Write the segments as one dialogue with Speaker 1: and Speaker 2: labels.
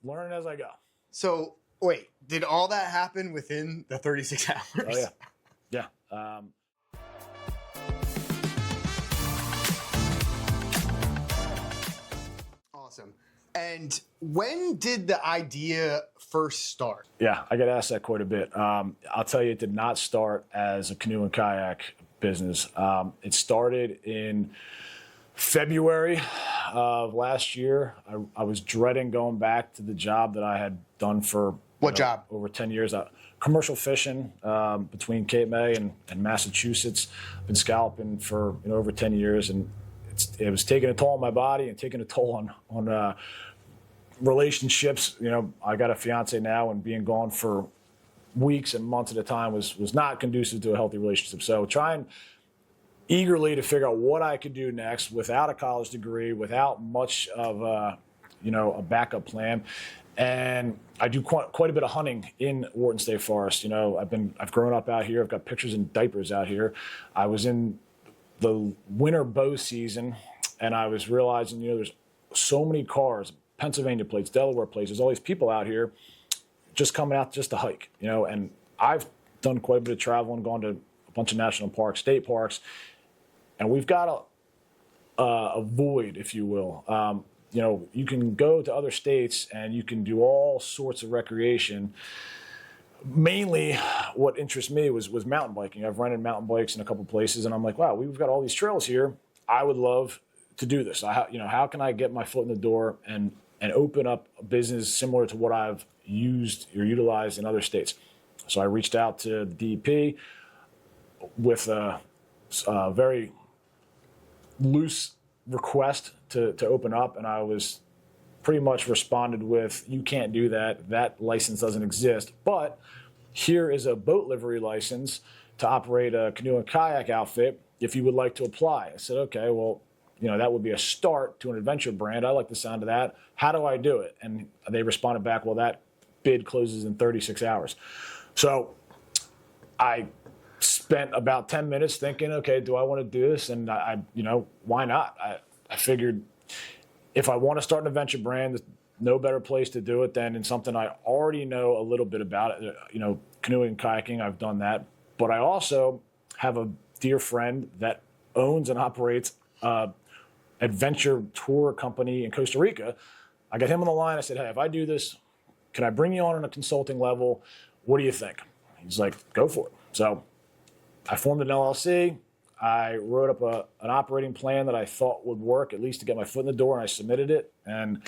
Speaker 1: learning as I go.
Speaker 2: So wait, did all that happen within the 36 hours?
Speaker 1: Oh yeah. Yeah.
Speaker 2: Awesome. And when did the idea first start?
Speaker 1: Yeah, I get asked that quite a bit. I'll tell you, it did not start as a canoe and kayak business. It started in February of last year. I was dreading going back to the job that I had done for
Speaker 2: job?
Speaker 1: Over 10 years. Commercial fishing between Cape May and Massachusetts. I've been scalping for over 10 years, and it was taking a toll on my body and taking a toll on relationships. I got a fiance now, and being gone for weeks and months at a time was not conducive to a healthy relationship. So trying eagerly to figure out what I could do next without a college degree, without much of a backup plan. And I do quite a bit of hunting in Wharton State Forest. I've grown up out here. I've got pictures in diapers out here. I was in the winter bow season, and I was realizing, there's so many cars, Pennsylvania plates, Delaware plates. There's all these people out here just coming out just to hike, and I've done quite a bit of travel and gone to a bunch of national parks, state parks, and we've got a void, if you will. You can go to other states and you can do all sorts of recreation. Mainly what interests me was mountain biking. I've rented mountain bikes in a couple places, and I'm like, wow, we've got all these trails here. I would love to do this. How can I get my foot in the door and open up a business similar to what I've used or utilized in other states? So I reached out to the DEP with a very loose request to open up, and I was pretty much responded with, you can't do that. That license doesn't exist. But here is a boat livery license to operate a canoe and kayak outfit if you would like to apply. I said, okay, well, that would be a start to an adventure brand. I like the sound of that. How do I do it? And they responded back, well, that bid closes in 36 hours. So I spent about 10 minutes thinking, okay, do I want to do this? And why not? I figured if I want to start an adventure brand, there's no better place to do it than in something I already know a little bit about. Canoeing and kayaking, I've done that. But I also have a dear friend that owns and operates an adventure tour company in Costa Rica. I got him on the line. I said, hey, if I do this, can I bring you on a consulting level? What do you think? He's like, go for it. So I formed an LLC. I wrote up an operating plan that I thought would work, at least to get my foot in the door, and I submitted it. And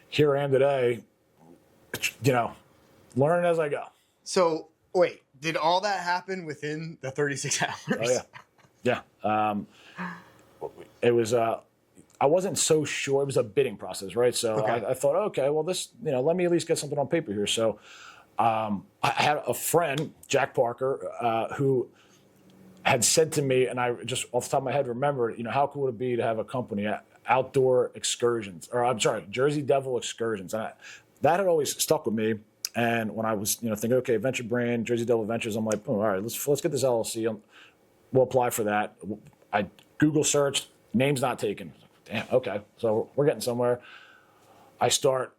Speaker 1: here I am today, learning as I go.
Speaker 2: So wait, did all that happen within the 36 hours?
Speaker 1: Oh, yeah. Yeah. It was, I wasn't so sure. It was a bidding process, right? So okay. I thought, okay, well, this, let me at least get something on paper here. So I had a friend, Jack Parker, who had said to me, and I just off the top of my head remembered, how cool would it be to have a company, outdoor excursions, Jersey Devil excursions. And that had always stuck with me. And when I was, thinking, okay, venture brand, Jersey Devil Ventures, I'm like, oh, all right, let's get this LLC. We'll apply for that. I Google searched, name's not taken. Damn, okay, so we're getting somewhere. I start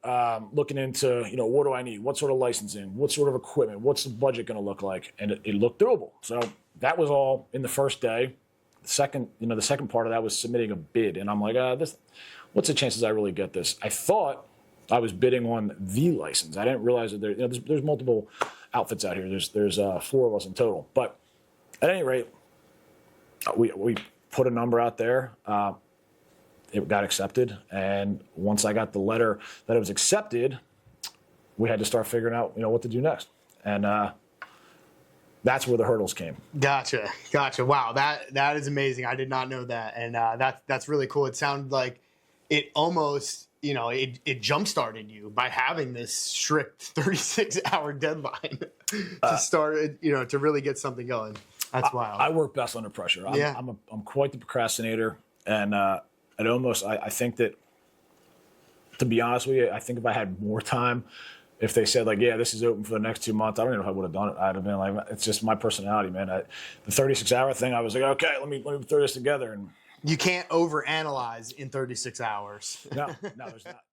Speaker 1: looking into, what do I need? What sort of licensing? What sort of equipment? What's the budget going to look like? And it looked doable. So that was all in the first day. The second part of that was submitting a bid. And I'm like, what's the chances I really get this? I thought I was bidding on the license. I didn't realize that there's multiple outfits out here. There's 4 of us in total. But at any rate, we put a number out there. It got accepted. And once I got the letter that it was accepted, we had to start figuring out, what to do next. And that's where the hurdles came.
Speaker 2: Gotcha. Wow, that is amazing. I did not know that, and that's really cool. It sounded like it almost, it jump-started you by having this strict 36-hour deadline to start, to really get something going. That's wild.
Speaker 1: I work best under pressure. I'm quite the procrastinator, and I think that, to be honest with you, I think if I had more time. If they said, this is open for the next 2 months, I don't even know if I would have done it. I'd have been like, it's just my personality, man. The 36-hour thing, I was like, okay, let me throw this together. And
Speaker 2: you can't overanalyze in 36 hours.
Speaker 1: No, there's not.